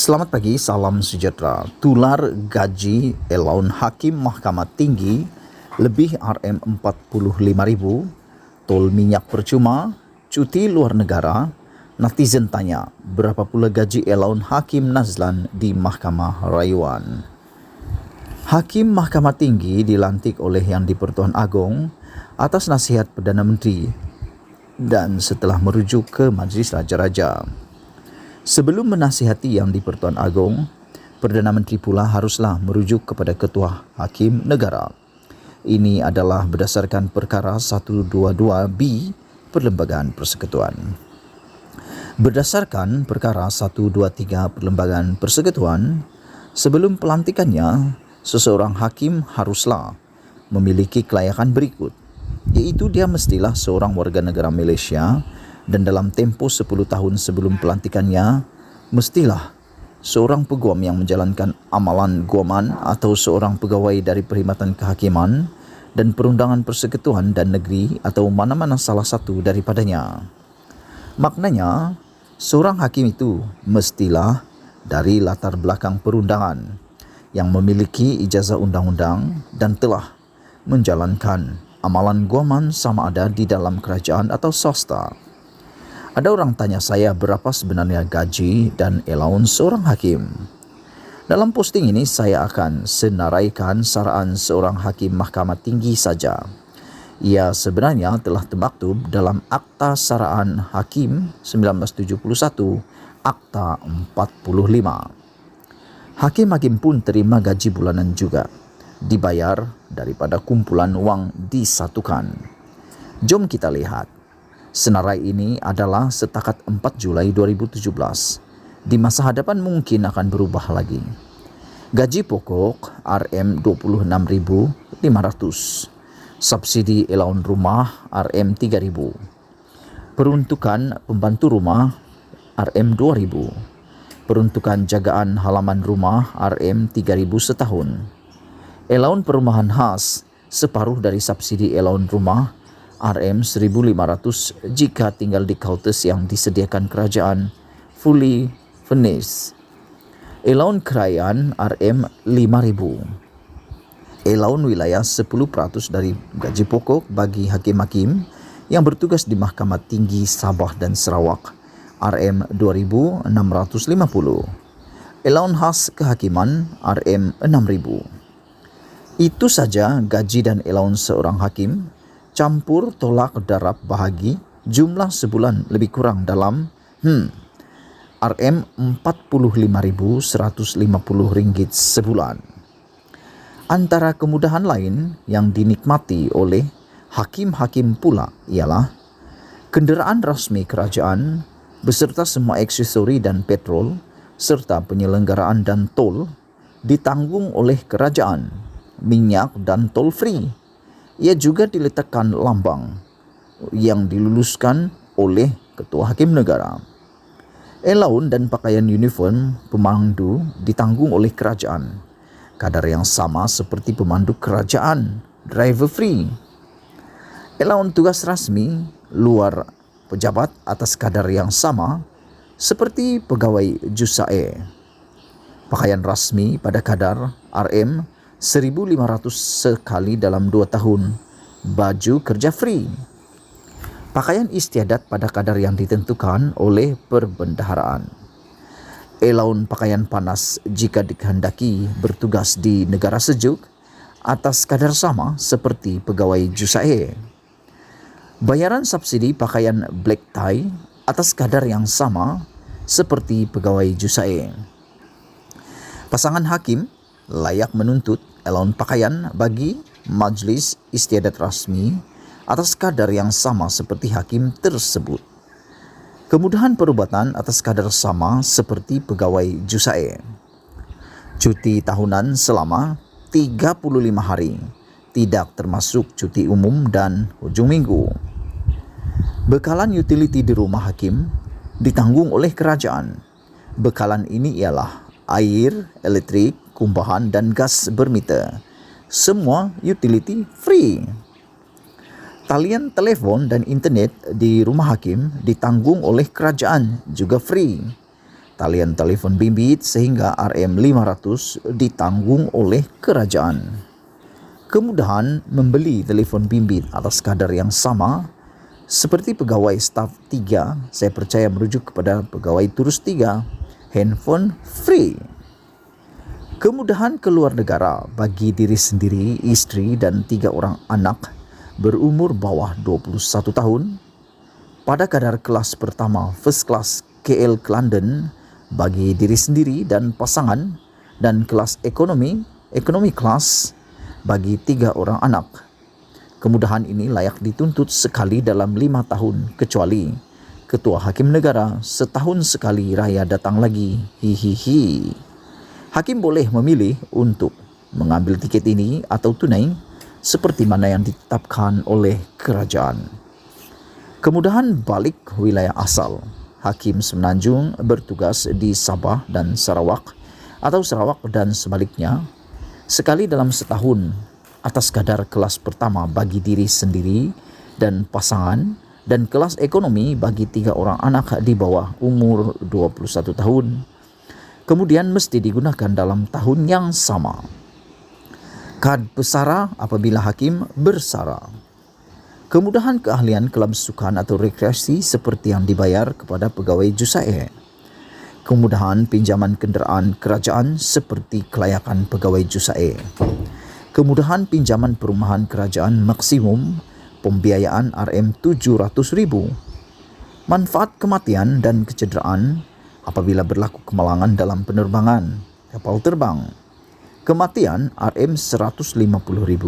Selamat pagi, salam sejahtera. Tular gaji elaun Hakim Mahkamah Tinggi lebih Rm45.000, tol minyak percuma, cuti luar negara. Netizen tanya, berapa pula gaji elaun Hakim Nazlan di Mahkamah Rayuan? Hakim Mahkamah Tinggi dilantik oleh Yang di-Pertuan Agong atas nasihat Perdana Menteri dan setelah merujuk ke Majlis Raja-Raja. Sebelum menasihati Yang di-Pertuan Agong, Perdana Menteri pula haruslah merujuk kepada Ketua Hakim Negara. Ini adalah berdasarkan Perkara 122B Perlembagaan Persekutuan. Berdasarkan Perkara 123 Perlembagaan Persekutuan, sebelum pelantikannya, seseorang hakim haruslah memiliki kelayakan berikut, iaitu dia mestilah seorang warga negara Malaysia dan dalam tempoh 10 tahun sebelum pelantikannya, mestilah seorang peguam yang menjalankan amalan guaman atau seorang pegawai dari Perkhidmatan Kehakiman dan Perundangan Persekutuan dan Negeri atau mana-mana salah satu daripadanya. Maknanya, seorang hakim itu mestilah dari latar belakang perundangan yang memiliki ijazah undang-undang dan telah menjalankan amalan guaman sama ada di dalam kerajaan atau swasta. Ada orang tanya saya berapa sebenarnya gaji dan elaun seorang hakim. Dalam posting ini saya akan senaraikan saraan seorang hakim Mahkamah Tinggi saja. Ia sebenarnya telah termaktub dalam Akta Saraan Hakim 1971, Akta 45. Hakim-hakim pun terima gaji bulanan juga, dibayar daripada kumpulan wang disatukan. Jom kita lihat. Senarai ini adalah setakat 4 Julai 2017. Di masa hadapan mungkin akan berubah lagi. Gaji pokok Rm26.500. Subsidi elaun rumah Rm3.000. Peruntukan pembantu rumah Rm2.000. Peruntukan jagaan halaman rumah Rm3.000 setahun. Elaun perumahan khas separuh dari subsidi elaun rumah Rm1.500 jika tinggal di quarters yang disediakan kerajaan fully furnished. Elaun kerajaan Rm5.000. Elaun wilayah 10% dari gaji pokok bagi hakim-hakim yang bertugas di Mahkamah Tinggi Sabah dan Sarawak Rm2.650. Elaun khas kehakiman Rm6.000. Itu saja gaji dan elaun seorang hakim, campur tolak darab bahagi, jumlah sebulan lebih kurang dalam Rm45.150 sebulan. Antara kemudahan lain yang dinikmati oleh hakim-hakim pula ialah kenderaan rasmi kerajaan beserta semua aksesori dan petrol serta penyelenggaraan dan tol ditanggung oleh kerajaan, minyak dan tol free. Ia juga diletakkan lambang yang diluluskan oleh Ketua Hakim Negara. Elaun dan pakaian uniform pemandu ditanggung oleh kerajaan. Kadar yang sama seperti pemandu kerajaan, driver free. Elaun tugas rasmi luar pejabat atas kadar yang sama seperti pegawai JUSAE. Pakaian rasmi pada kadar Rm1.500 sekali dalam 2 tahun. Baju kerja free. Pakaian istiadat pada kadar yang ditentukan oleh perbendaharaan. Elaun pakaian panas jika dikehendaki bertugas di negara sejuk atas kadar sama seperti pegawai JUSAE. Bayaran subsidi pakaian black tie atas kadar yang sama seperti pegawai JUSAE. Pasangan hakim layak menuntut elaun pakaian bagi majlis istiadat rasmi atas kadar yang sama seperti hakim tersebut. Kemudahan perubatan atas kadar sama seperti pegawai JUSAE. Cuti tahunan selama 35 hari, tidak termasuk cuti umum dan hujung minggu. Bekalan utiliti di rumah hakim ditanggung oleh kerajaan. Bekalan ini ialah air, elektrik, kumbahan dan gas bermeter. Semua utility free. Talian telefon dan internet di rumah hakim ditanggung oleh kerajaan juga free. talian telefon bimbit sehingga Rm500 ditanggung oleh kerajaan. Kemudahan membeli telefon bimbit atas kadar yang sama seperti pegawai staf 3, saya percaya merujuk kepada pegawai turus 3, handphone free. Kemudahan keluar negara bagi diri sendiri, isteri dan 3 orang anak berumur bawah 21 tahun pada kadar kelas pertama first class KL ke London bagi diri sendiri dan pasangan, dan kelas ekonomi kelas bagi 3 orang anak. Kemudahan ini layak dituntut sekali dalam 5 tahun kecuali Ketua Hakim Negara setahun sekali raya datang lagi. Hihihi. Hakim boleh memilih untuk mengambil tiket ini atau tunai seperti mana yang ditetapkan oleh kerajaan. Kemudahan balik wilayah asal. Hakim Semenanjung bertugas di Sabah dan Sarawak atau Sarawak dan sebaliknya sekali dalam setahun atas kadar kelas pertama bagi diri sendiri dan pasangan, dan kelas ekonomi bagi 3 orang anak di bawah umur 21 tahun. Kemudian mesti digunakan dalam tahun yang sama. Kad pesara apabila hakim bersara. Kemudahan keahlian kelab sukan atau rekreasi seperti yang dibayar kepada pegawai JUSAE. Kemudahan pinjaman kenderaan kerajaan seperti kelayakan pegawai JUSAE. Kemudahan pinjaman perumahan kerajaan maksimum pembiayaan Rm700.000. Manfaat kematian dan kecederaan apabila berlaku kemalangan dalam penerbangan kapal terbang. Kematian Rm150.000,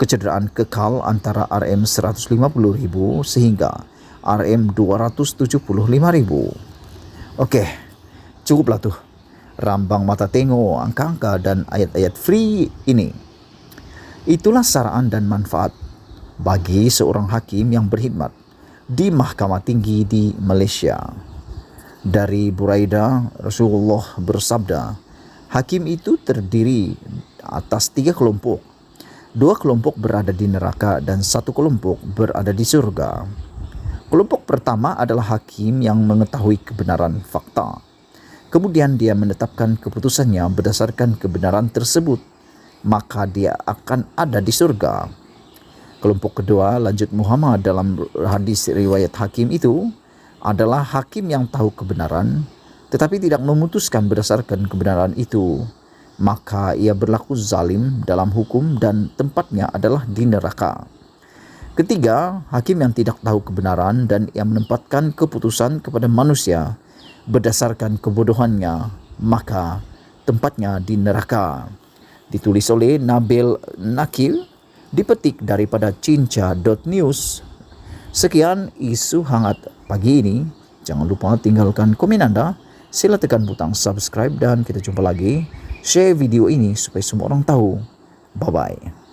kecederaan kekal antara Rm150.000 sehingga Rm275.000. Okey, cukuplah tuh rambang mata tengok angka-angka dan ayat-ayat free ini. Itulah saraan dan manfaat bagi seorang hakim yang berkhidmat di Mahkamah Tinggi di Malaysia. Dari Buraidah, Rasulullah bersabda, hakim itu terdiri atas 3 kelompok. 2 kelompok berada di neraka dan 1 kelompok berada di surga. Kelompok pertama adalah hakim yang mengetahui kebenaran fakta. Kemudian dia menetapkan keputusannya berdasarkan kebenaran tersebut, maka dia akan ada di surga. Kelompok kedua, lanjut Muhammad dalam hadis riwayat hakim itu, adalah hakim yang tahu kebenaran tetapi tidak memutuskan berdasarkan kebenaran itu, maka ia berlaku zalim dalam hukum dan tempatnya adalah di neraka. Ketiga, hakim yang tidak tahu kebenaran dan ia menempatkan keputusan kepada manusia berdasarkan kebodohannya, maka tempatnya di neraka. Ditulis oleh Nabil Nakil, dipetik daripada cinca.news. Sekian isu hangat pagi ini. Jangan lupa tinggalkan komen anda, sila tekan butang subscribe dan kita jumpa lagi. Share video ini supaya semua orang tahu. Bye-bye.